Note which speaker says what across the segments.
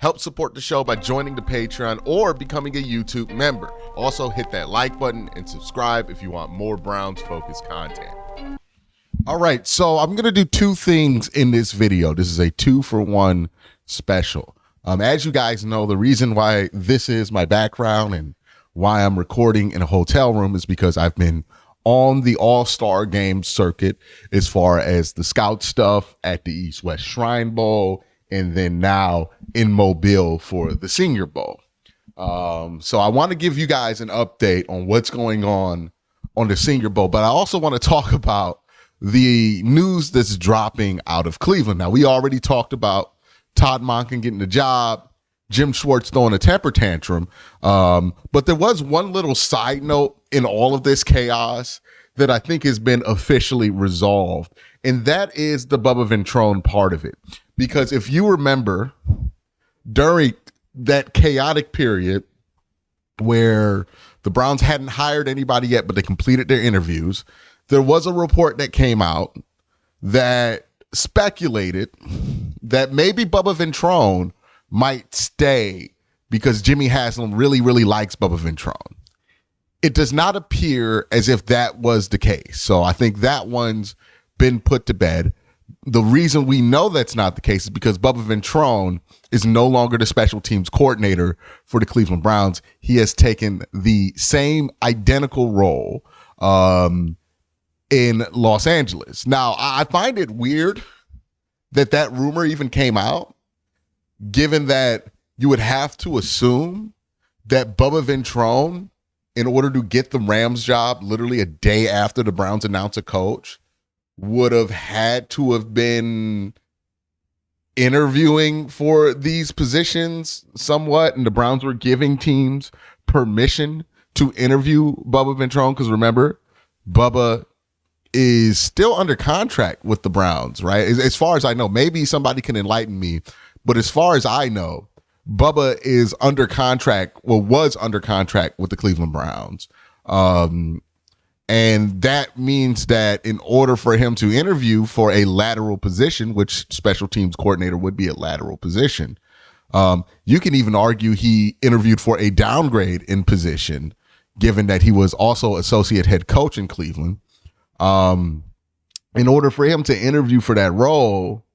Speaker 1: Help support the show by joining the Patreon or becoming a YouTube member. Also, hit that like button and subscribe if you want more Browns-focused content. All right, so I'm going to do two things in this video. This is a 2-for-1 special. As you guys know, the reason why this is my background and why I'm recording in a hotel room is because I've been on the All-Star Game circuit as far as the scout stuff at the East-West Shrine Bowl, and then now in Mobile for the Senior Bowl. So I want to give you guys an update on what's going on the Senior Bowl, but I also want to talk about the news that's dropping out of Cleveland. Now, we already talked about Todd Monken getting the job, Jim Schwartz throwing a temper tantrum, but there was one little side note in all of this chaos that I think has been officially resolved, and that is the Bubba Ventrone part of it. Because if you remember, during that chaotic period where the Browns hadn't hired anybody yet, but they completed their interviews, there was a report that came out that speculated that maybe Bubba Ventrone might stay because Jimmy Haslam really, really likes Bubba Ventrone. It does not appear as if that was the case. So I think that one's been put to bed. The reason we know that's not the case is because Bubba Ventrone is no longer the special teams coordinator for the Cleveland Browns. He has taken the same identical role in Los Angeles. Now, I find it weird that that rumor even came out, given that you would have to assume that Bubba Ventrone, in order to get the Rams job literally a day after the Browns announced a coach, would have had to have been interviewing for these positions somewhat, and the Browns were giving teams permission to interview Bubba Ventrone, because remember, Bubba is still under contract with the Browns, right? As far as I know, maybe somebody can enlighten me, but as far as I know, Bubba is under contract, was under contract with the Cleveland Browns. And that means that in order for him to interview for a lateral position, which special teams coordinator would be a lateral position, you can even argue he interviewed for a downgrade in position, given that he was also associate head coach in Cleveland. In order for him to interview for that role,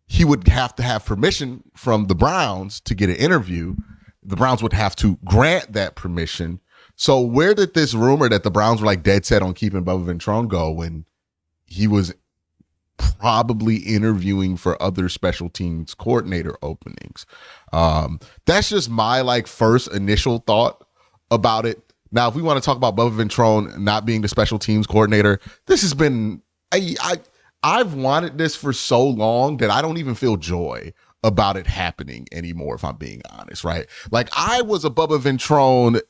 Speaker 1: he would have to have permission from the Browns to get an interview. The Browns would have to grant that permission. So where did this rumor that the Browns were like dead set on keeping Bubba Ventrone go when he was probably interviewing for other special teams coordinator openings? That's just my first initial thought about it. Now, if we want to talk about Bubba Ventrone not being the special teams coordinator, this has been, I've wanted this for so long that I don't even feel joy about it happening anymore, if I'm being honest, right? I was a Bubba Ventrone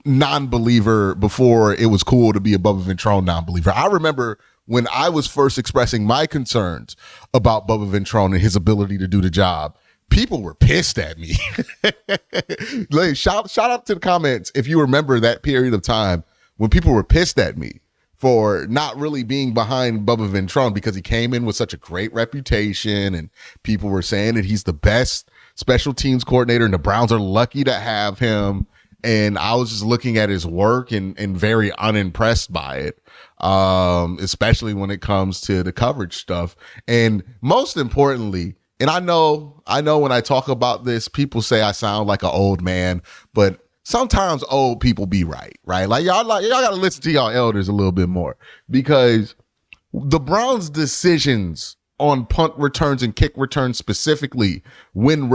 Speaker 1: non-believer before it was cool to be a Bubba Ventrone non-believer. I remember when I was first expressing my concerns about Bubba Ventrone and his ability to do the job, people were pissed at me. Shout out to the comments if you remember that period of time when people were pissed at me for not really being behind Bubba Ventrone because he came in with such a great reputation and people were saying that he's the best special teams coordinator and the Browns are lucky to have him. And I was just looking at his work and very unimpressed by it, especially when it comes to the coverage stuff. And most importantly, and I know when I talk about this, people say I sound like an old man, but sometimes old people be right? Y'all got to listen to y'all elders a little bit more, because the Browns' decisions on punt returns and kick returns specifically when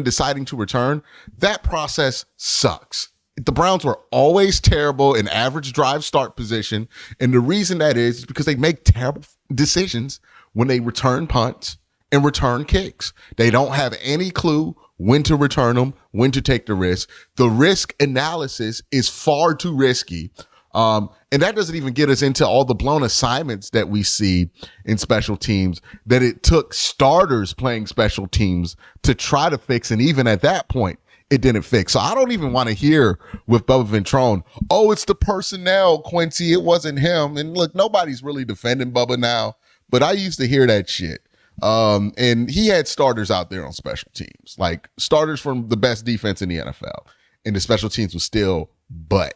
Speaker 1: deciding to return, that process sucks. The Browns were always terrible in average drive start position. And the reason that is because they make terrible decisions when they return punts and return kicks. They don't have any clue when to return them, when to take the risk. The risk analysis is far too risky. And that doesn't even get us into all the blown assignments that we see in special teams that it took starters playing special teams to try to fix. And even at that point, it didn't fix. So I don't even want to hear with Bubba Ventrone, oh, it's the personnel, Quincy, it wasn't him. And look, nobody's really defending Bubba now, but I used to hear that shit. And he had starters out there on special teams, like starters from the best defense in the NFL. And the special teams was still butt.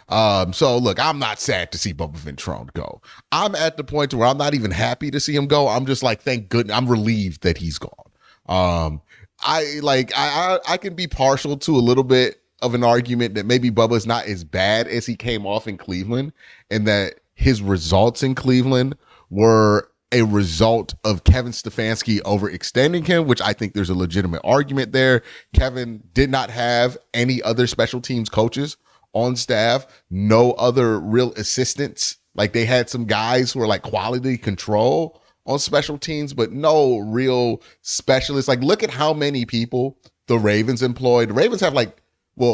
Speaker 1: So look, I'm not sad to see Bubba Ventrone go. I'm at the point where I'm not even happy to see him go. I'm just like, thank goodness, I'm relieved that he's gone. I can be partial to a little bit of an argument that maybe Bubba's not as bad as he came off in Cleveland, and that his results in Cleveland were a result of Kevin Stefanski overextending him, which I think there's a legitimate argument there. Kevin did not have any other special teams coaches on staff, no other real assistants. Like, they had some guys who are like quality control on special teams, but no real specialists. Like, look at how many people the Ravens employed. The Ravens have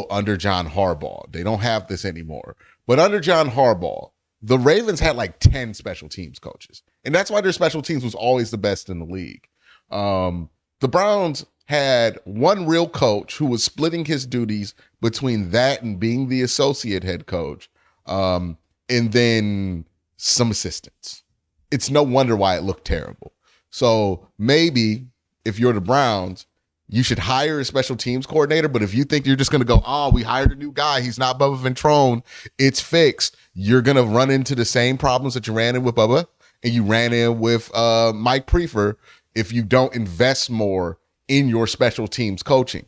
Speaker 1: under John Harbaugh, they don't have this anymore, but under John Harbaugh, the Ravens had like 10 special teams coaches. And that's why their special teams was always the best in the league. The Browns had one real coach who was splitting his duties between that and being the associate head coach, and then some assistants. It's no wonder why it looked terrible. So maybe if you're the Browns, you should hire a special teams coordinator. But if you think you're just going to go, we hired a new guy, he's not Bubba Ventrone, it's fixed, you're going to run into the same problems that you ran in with Bubba and you ran in with Mike Prefer if you don't invest more in your special teams coaching,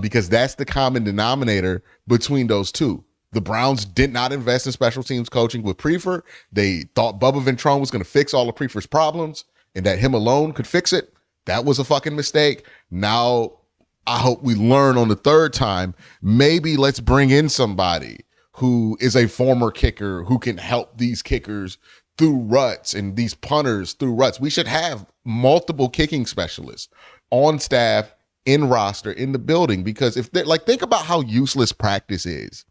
Speaker 1: because that's the common denominator between those two. The Browns did not invest in special teams coaching with Prefer. They thought Bubba Ventrone was going to fix all of Prefer's problems and that him alone could fix it. That was a fucking mistake. Now, I hope we learn on the third time. Maybe let's bring in somebody who is a former kicker who can help these kickers through ruts and these punters through ruts. We should have multiple kicking specialists on staff, in roster, in the building, because if they're like, think about how useless practice is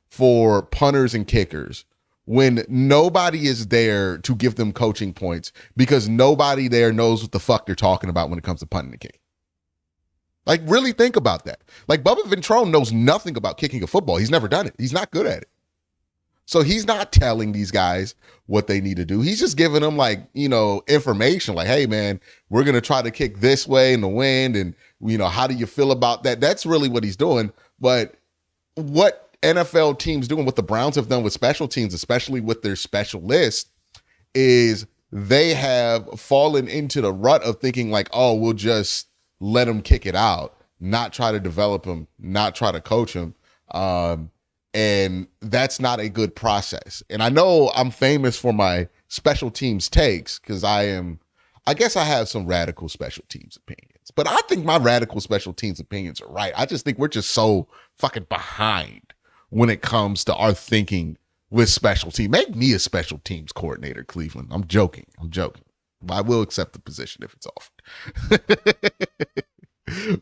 Speaker 1: for punters and kickers when nobody is there to give them coaching points, because nobody there knows what the fuck they're talking about when it comes to punting and kicking. Like, really think about that. Like, Bubba Ventrone knows nothing about kicking a football. He's never done it. He's not good at it. So he's not telling these guys what they need to do. He's just giving them information like, hey man, we're going to try to kick this way in the wind. And how do you feel about that? That's really what he's doing. But what NFL teams do and what the Browns have done with special teams, especially with their specialists, is they have fallen into the rut of thinking like, we'll just let them kick it out, not try to develop them, not try to coach them. And that's not a good process. And I know I'm famous for my special teams takes because I guess I have some radical special teams opinions, but I think my radical special teams opinions are right. I just think we're just so fucking behind when it comes to our thinking with special teams. Make me a special teams coordinator, Cleveland. I'm joking. I will accept the position if it's offered.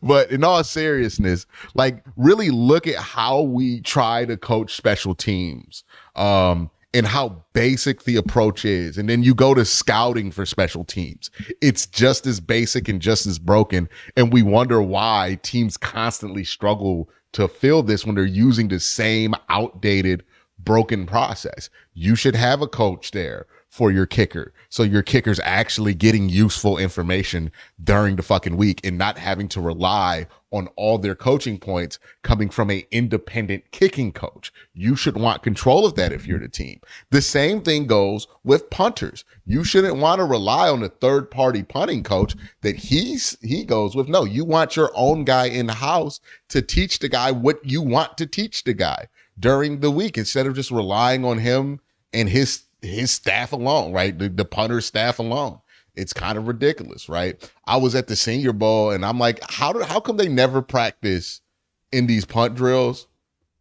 Speaker 1: But in all seriousness, like, really look at how we try to coach special teams, and how basic the approach is. And then you go to scouting for special teams. It's just as basic and just as broken. And we wonder why teams constantly struggle to fill this when they're using the same outdated, broken process. You should have a coach there for your kicker, so your kicker's actually getting useful information during the fucking week and not having to rely on all their coaching points coming from an independent kicking coach. You should want control of that if you're the team. The same thing goes with punters. You shouldn't want to rely on a third-party punting coach that he goes with. No, you want your own guy in the house to teach the guy what you want to teach the guy during the week, instead of just relying on him and his staff alone, right? The punter staff alone. It's kind of ridiculous, right? I was at the Senior Bowl and I'm like, how come they never practice in these punt drills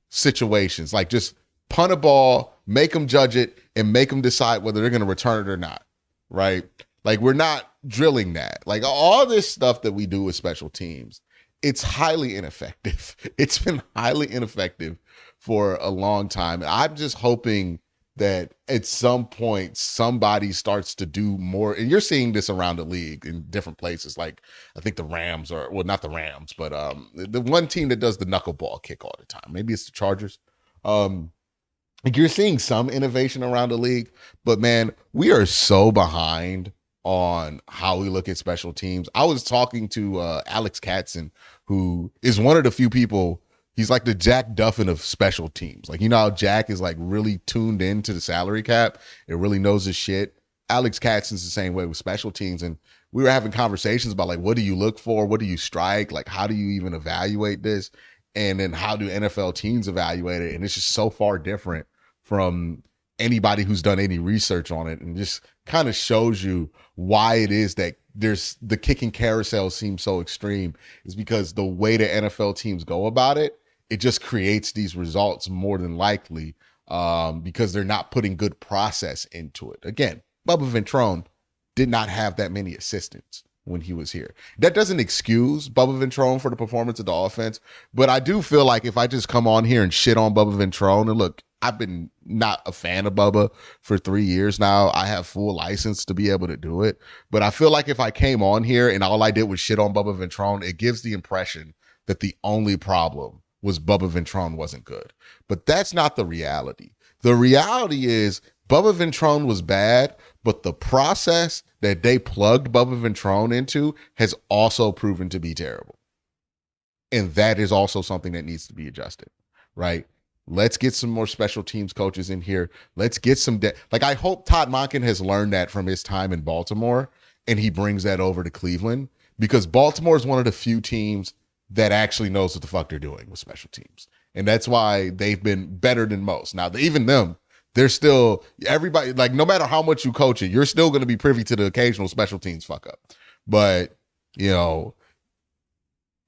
Speaker 1: situations? Like, just punt a ball, make them judge it, and make them decide whether they're going to return it or not, right? Like, we're not drilling that. Like, all this stuff that we do with special teams, it's highly ineffective. It's been highly ineffective for a long time. And I'm just hoping that at some point somebody starts to do more. And you're seeing this around the league in different places. Like, I think the Rams are, well, not the Rams, but the one team that does the knuckleball kick all the time. Maybe it's the Chargers. Like, you're seeing some innovation around the league, but man, we are so behind on how we look at special teams. I was talking to Alex Katzen, who is one of the few people. He's like the Jack Duffin of special teams. Like, you know how Jack is like really tuned into the salary cap. It really knows his shit. Alex Katzen's the same way with special teams. And we were having conversations about like, what do you look for? What do you strike? Like, how do you even evaluate this? And then how do NFL teams evaluate it? And it's just so far different from anybody who's done any research on it, and just kind of shows you why it is that there's the kicking carousel seems so extreme, is because the way the NFL teams go about it, it just creates these results more than likely because they're not putting good process into it. Again, Bubba Ventrone did not have that many assistants when he was here. That doesn't excuse Bubba Ventrone for the performance of the offense, but I do feel like if I just come on here and shit on Bubba Ventrone, and look, I've been not a fan of Bubba for 3 years now. I have full license to be able to do it, but I feel like if I came on here and all I did was shit on Bubba Ventrone, it gives the impression that the only problem was Bubba Ventrone wasn't good. But that's not the reality. The reality is Bubba Ventrone was bad, but the process that they plugged Bubba Ventrone into has also proven to be terrible. And that is also something that needs to be adjusted, right? Let's get some more special teams coaches in here. Let's get some like, I hope Todd Monken has learned that from his time in Baltimore and he brings that over to Cleveland, because Baltimore is one of the few teams that actually knows what the fuck they're doing with special teams. And that's why they've been better than most. Now, even them, they're still, everybody, like, no matter how much you coach it, you're still going to be privy to the occasional special teams fuck up. But, you know,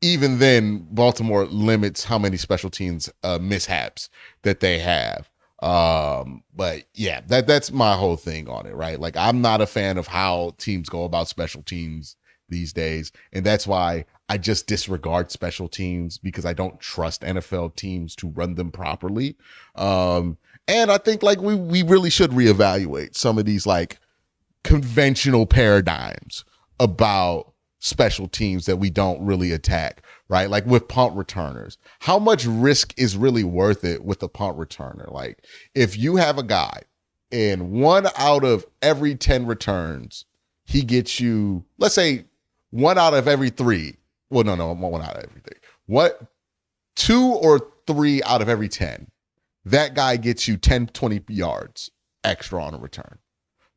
Speaker 1: even then, Baltimore limits how many special teams mishaps that they have. But yeah, that's my whole thing on it, right? Like, I'm not a fan of how teams go about special teams these days. And that's why I just disregard special teams, because I don't trust NFL teams to run them properly. And I think like we really should reevaluate some of these like conventional paradigms about special teams that we don't really attack, right? Like with punt returners, how much risk is really worth it with a punt returner? Like if you have a guy and 1 out of every 10 returns, he gets you, let's say 1 out of every 3. Well, no, 1 out of every 3. What? 2 or 3 out of every 10. That guy gets you 10, 20 yards extra on a return.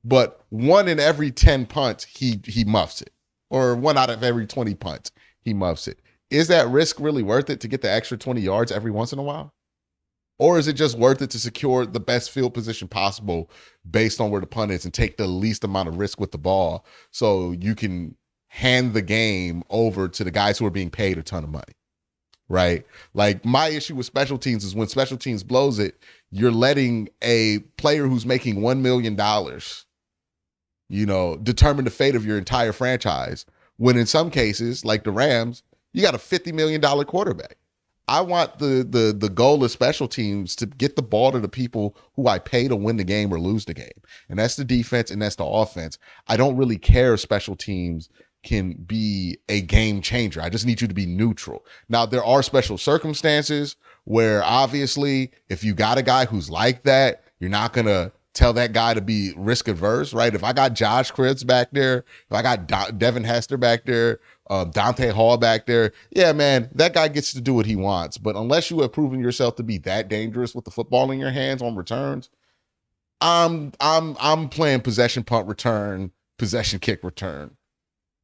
Speaker 1: But 1 in every 10 punts, he muffs it. Or 1 out of every 20 punts, he muffs it. Is that risk really worth it to get the extra 20 yards every once in a while? Or is it just worth it to secure the best field position possible based on where the punt is and take the least amount of risk with the ball so you can hand the game over to the guys who are being paid a ton of money, right? Like my issue with special teams is when special teams blows it, you're letting a player who's making $1 million, you know, determine the fate of your entire franchise. When in some cases, like the Rams, you got a $50 million quarterback. I want the goal of special teams to get the ball to the people who I pay to win the game or lose the game. And that's the defense and that's the offense. I don't really care if special teams can be a game changer. I just need you to be neutral. Now, there are special circumstances where obviously if you got a guy who's like that, you're not going to tell that guy to be risk adverse, right? If I got Josh Cribbs back there, if I got Devin Hester back there, Dante Hall back there, yeah, man, that guy gets to do what he wants. But unless you have proven yourself to be that dangerous with the football in your hands on returns, I'm playing possession punt return, possession kick return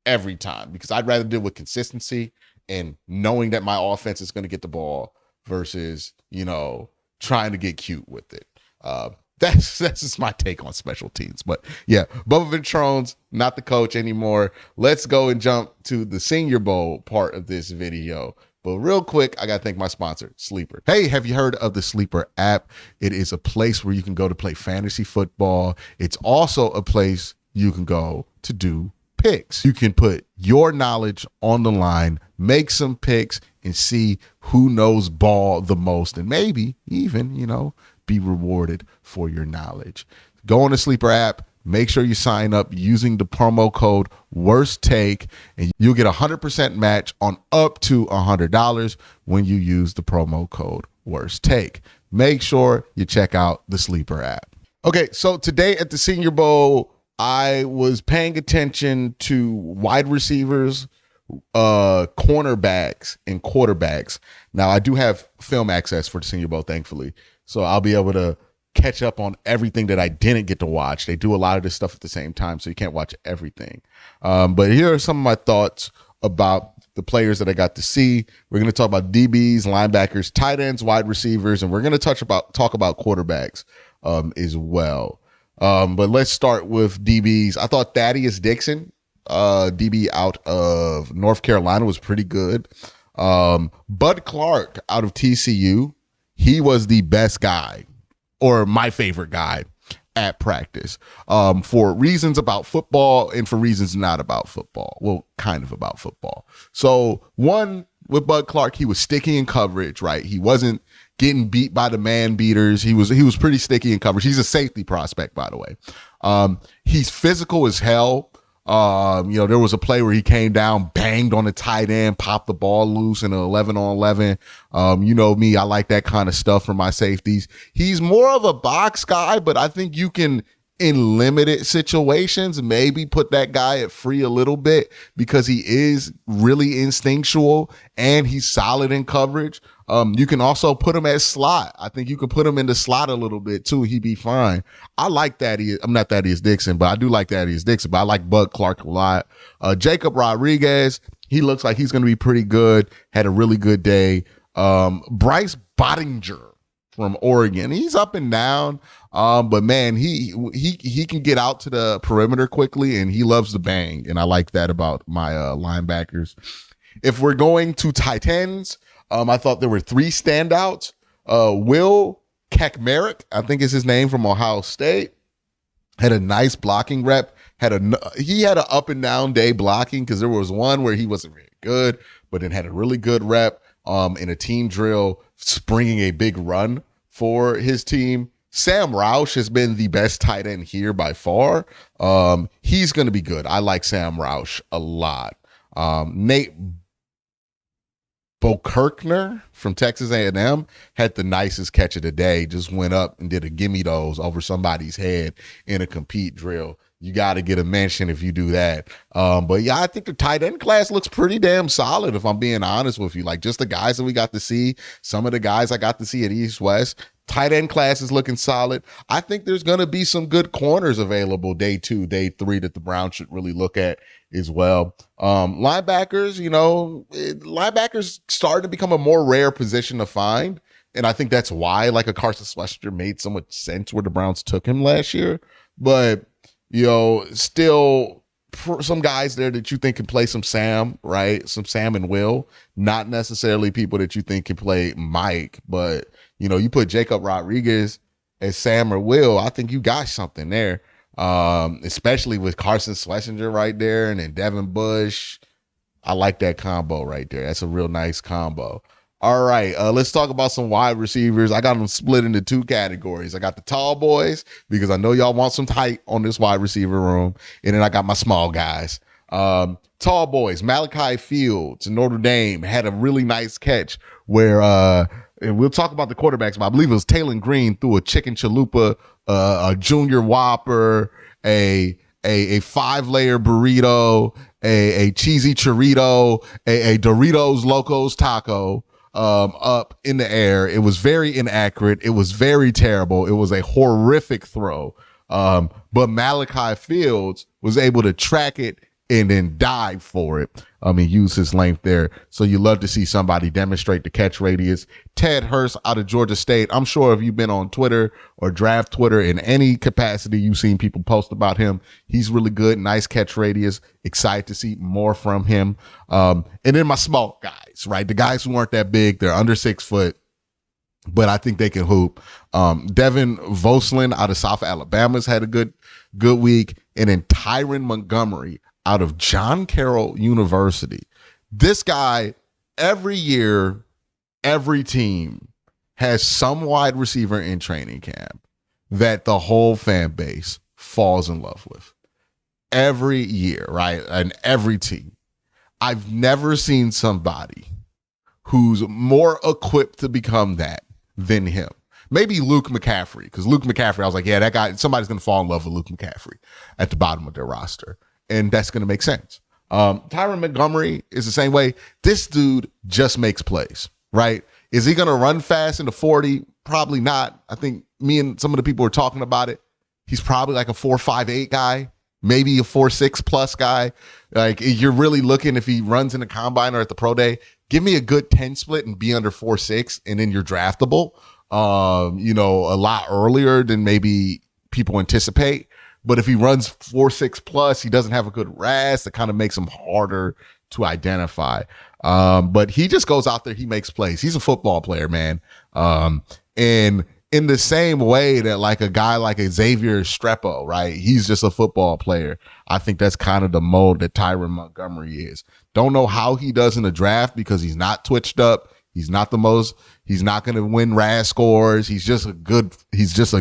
Speaker 1: every time, because I'd rather deal with consistency and knowing that my offense is going to get the ball versus, you know, trying to get cute with it. That's just my take on special teams. But yeah, Bubba Ventrone's not the coach anymore. Let's go and jump to the Senior Bowl part of this video. But real quick, I got to thank my sponsor, Sleeper. Hey, have you heard of the Sleeper app? It is a place where you can go to play fantasy football. It's also a place you can go to do picks. You can put your knowledge on the line, make some picks, and see who knows ball the most, and maybe even, you know, be rewarded for your knowledge. Go on the Sleeper app, make sure you sign up using the promo code Worst Take, and you'll get 100% match on up to $100 when you use the promo code Worst Take. Make sure you check out the Sleeper app. Okay, so today at the Senior Bowl, I was paying attention to wide receivers, cornerbacks, and quarterbacks. Now, I do have film access for the Senior Bowl, thankfully, so I'll be able to catch up on everything that I didn't get to watch. They do a lot of this stuff at the same time, so you can't watch everything. But here are some of my thoughts about the players that I got to see. We're going to talk about DBs, linebackers, tight ends, wide receivers, and we're going to talk about quarterbacks as well. But let's start with DBs. I thought Thaddeus Dixon, DB out of North Carolina, was pretty good. Bud Clark out of TCU, he was the best guy, or my favorite guy at practice, for reasons about football and for reasons not about football. Well, kind of about football. So one, with Bud Clark, he was sticky in coverage, right? He wasn't getting beat by the man beaters. He was pretty sticky in coverage. He's a safety prospect, by the way. He's physical as hell. There was a play where he came down, banged on the tight end, popped the ball loose in an 11-on-11. You know me, I like that kind of stuff from my safeties. He's more of a box guy, but I think you can, in limited situations, maybe put that guy at free a little bit because he is really instinctual and he's solid in coverage. You can also put him at slot. I think you can put him in the slot a little bit too. He'd be fine. I like Thaddeus. I'm not Thaddeus Dixon, but I do like Thaddeus Dixon, but I like Bud Clark a lot. Jacob Rodriguez, he looks like he's going to be pretty good. Had a really good day. Bryce Bottinger from Oregon, he's up and down. But man, he can get out to the perimeter quickly and he loves the bang. And I like that about my linebackers. If we're going to tight ends, I thought there were three standouts. Will Kachmarek, I think is his name, from Ohio State, had a nice blocking rep. He had an up and down day blocking because there was one where he wasn't very good, but then had a really good rep in a team drill, springing a big run for his team. Sam Roush has been the best tight end here by far. He's going to be good. I like Sam Roush a lot. Nate Bokirkner from Texas A&M had the nicest catch of the day. Just went up and did a gimme those over somebody's head in a compete drill. You got to get a mention if you do that. But yeah, I think the tight end class looks pretty damn solid, if I'm being honest with you. Like, just the guys that we got to see, some of the guys I got to see at East West, tight end class is looking solid. I think there's going to be some good corners available day 2, day 3 that the Browns should really look at as well. Linebackers, linebackers starting to become a more rare position to find. And I think that's why, like, a Carson Schlesinger made so much sense where the Browns took him last year. But, still some guys there that you think can play some Sam, right? Some Sam and Will, not necessarily people that you think can play Mike, but you put Jacob Rodriguez as Sam or Will, I think you got something there. Especially with Carson Schlesinger right there and then Devin Bush. I like that combo right there. That's a real nice combo. All right, let's talk about some wide receivers. I got them split into 2 categories. I got the tall boys because I know y'all want some height on this wide receiver room. And then I got my small guys. Tall boys, Malachi Fields in Notre Dame had a really nice catch where, and we'll talk about the quarterbacks, but I believe it was Taylon Green threw a chicken chalupa, a junior whopper, a 5-layer burrito, a cheesy chorito, a Doritos Locos taco, up in the air. It was very inaccurate. It was very terrible. It was a horrific throw. But Malachi Fields was able to track it and then dive for it. Use his length there. So you love to see somebody demonstrate the catch radius. Ted Hurst out of Georgia State. I'm sure if you've been on Twitter or draft Twitter in any capacity, you've seen people post about him. He's really good. Nice catch radius. Excited to see more from him. And then my small guys, right? The guys who aren't that big, they're under 6 foot, but I think they can hoop. Devin Voslin out of South Alabama's had a good week. And then Tyron Montgomery out of John Carroll University. This guy, every year, every team has some wide receiver in training camp that the whole fan base falls in love with. Every year, right? And every team. I've never seen somebody who's more equipped to become that than him. Maybe Luke McCaffrey, because Luke McCaffrey, I was like, yeah, that guy, somebody's going to fall in love with Luke McCaffrey at the bottom of their roster. And that's going to make sense. Tyron Montgomery is the same way. This dude just makes plays, right? Is he going to run fast in the 40? Probably not. I think me and some of the people were talking about it. He's probably like a 4.58 guy, maybe a 4.6 plus guy. Like, you're really looking, if he runs in the combine or at the pro day, give me a good 10 split and be under 4.6, and then you're draftable, a lot earlier than maybe people anticipate. But if he runs 4.6 plus, he doesn't have a good RAS. That kind of makes him harder to identify. But he just goes out there, he makes plays. He's a football player, man. And in the same way that like a guy like a Xavier Strepo, right? He's just a football player. I think that's kind of the mold that Tyron Montgomery is. Don't know how he does in the draft because he's not twitched up. He's not going to win RAS scores. He's just a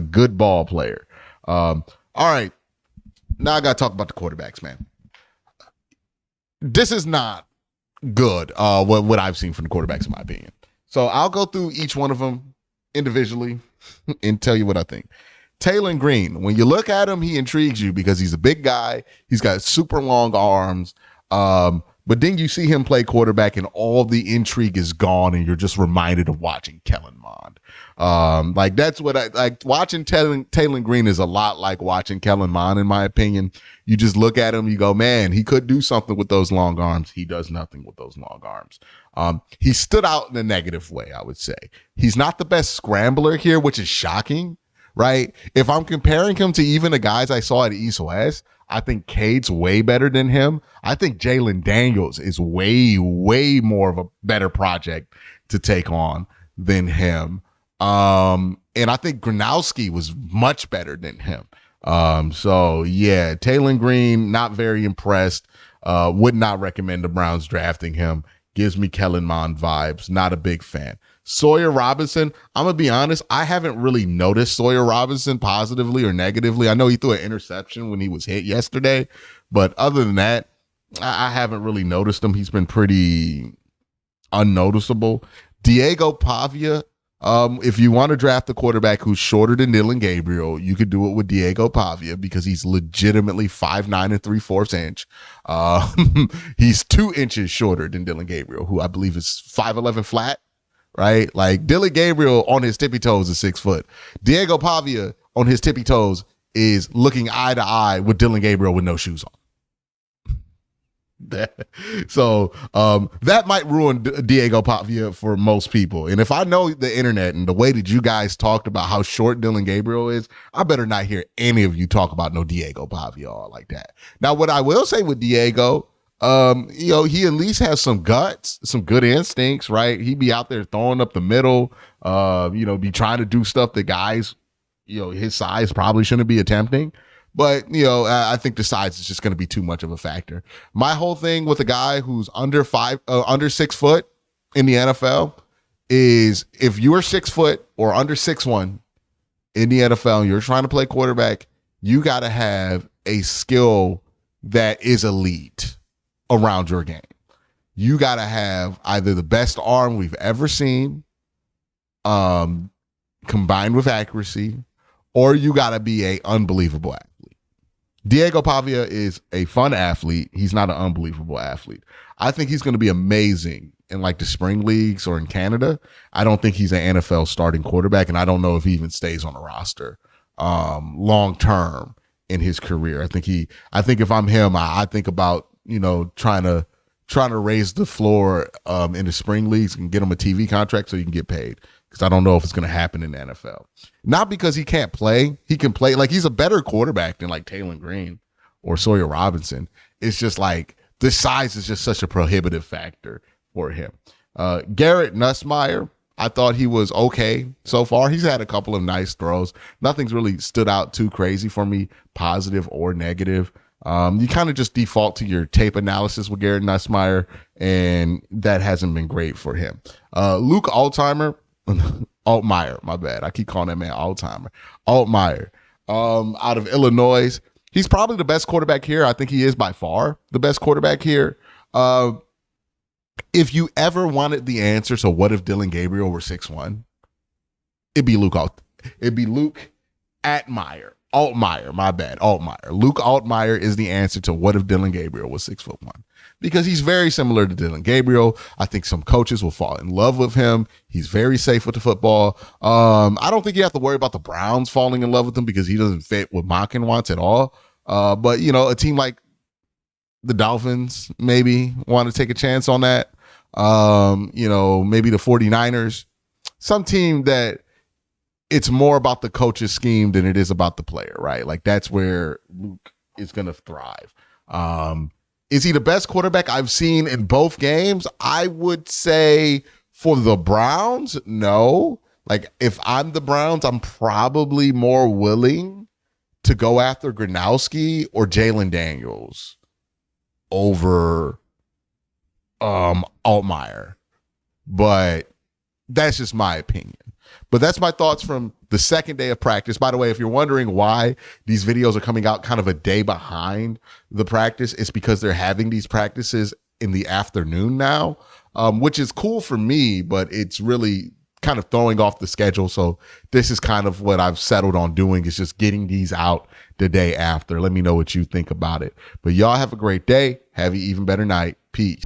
Speaker 1: good ball player. All right. Now I got to talk about the quarterbacks, man. This is not good, what I've seen from the quarterbacks, in my opinion. So I'll go through each one of them individually and tell you what I think. Taylor Green, when you look at him, he intrigues you because he's a big guy. He's got super long arms. But then you see him play quarterback and all the intrigue is gone and you're just reminded of watching Kellen Mond. Like that's what I like. Watching Taylor Green is a lot like watching Kellen Mond, in my opinion. You just look at him, you go, man, he could do something with those long arms. He does nothing with those long arms. He stood out in a negative way, I would say. He's not the best scrambler here, which is shocking, right? If I'm comparing him to even the guys I saw at East West, I think Cade's way better than him. I think Jalen Daniels is way, way more of a better project to take on than him. And I think Gronowski was much better than him. So yeah, Taylor Green, not very impressed. Would not recommend the Browns drafting him. Gives me Kellen Mond vibes. Not a big fan. Sawyer Robinson, I'm going to be honest, I haven't really noticed Sawyer Robinson positively or negatively. I know he threw an interception when he was hit yesterday, but other than that, I haven't really noticed him. He's been pretty unnoticeable. Diego Pavia, if you want to draft a quarterback who's shorter than Dylan Gabriel, you could do it with Diego Pavia because he's legitimately 5'9" and 3/4 inch. He's 2 inches shorter than Dylan Gabriel, who I believe is 5'11" flat. Right? Like Dylan Gabriel on his tippy toes is 6 foot. Diego Pavia on his tippy toes is looking eye to eye with Dylan Gabriel with no shoes on. So that might ruin Diego Pavia for most people. And if I know the internet and the way that you guys talked about how short Dylan Gabriel is, I better not hear any of you talk about no Diego Pavia or like that. Now, what I will say with Diego, he at least has some guts, some good instincts, right? He'd be out there throwing up the middle, be trying to do stuff that guys, his size probably shouldn't be attempting. But, I think the size is just going to be too much of a factor. My whole thing with a guy who's under 6 foot in the NFL is if you are 6 foot or under 6'1" in the NFL and you're trying to play quarterback, you got to have a skill that is elite around your game. You got to have either the best arm we've ever seen, combined with accuracy, or you got to be a unbelievable athlete. Diego Pavia is a fun athlete. He's not an unbelievable athlete. I think he's going to be amazing in like the spring leagues or in Canada. I don't think he's an NFL starting quarterback, and I don't know if he even stays on the roster long term in his career. I think if I'm him, I think about trying to raise the floor in the spring leagues and get him a TV contract so he can get paid. Because I don't know if it's going to happen in the NFL. Not because he can't play. He can play. Like, he's a better quarterback than like Taylor Green or Sawyer Robinson. It's just like the size is just such a prohibitive factor for him. Garrett Nussmeier, I thought he was okay so far. He's had a couple of nice throws. Nothing's really stood out too crazy for me, positive or negative. You kind of just default to your tape analysis with Garrett Nussmeier, and that hasn't been great for him. Luke Altmaier, my bad. I keep calling that man Altmaier. Out of Illinois. He's probably the best quarterback here. I think he is by far the best quarterback here. If you ever wanted the answer to what if Dylan Gabriel were 6'1", It'd be Luke Altmaier, my bad. Altmaier. Luke Altmaier is the answer to what if Dylan Gabriel was 6'1", because he's very similar to Dylan Gabriel. I think some coaches will fall in love with him. He's very safe with the football. I don't think you have to worry about the Browns falling in love with him because he doesn't fit what Monken wants at all. But a team like the Dolphins maybe want to take a chance on that. Maybe the 49ers, some team that it's more about the coach's scheme than it is about the player, right? Like that's where Luke is going to thrive. Is he the best quarterback I've seen in both games? I would say for the Browns, no. Like if I'm the Browns, I'm probably more willing to go after Gronowski or Jalen Daniels over Altmaier. But that's just my opinion. But that's my thoughts from the second day of practice. By the way, if you're wondering why these videos are coming out kind of a day behind the practice, it's because they're having these practices in the afternoon now, which is cool for me, but it's really kind of throwing off the schedule. So this is kind of what I've settled on doing, is just getting these out the day after. Let me know what you think about it. But y'all have a great day. Have an even better night. Peace.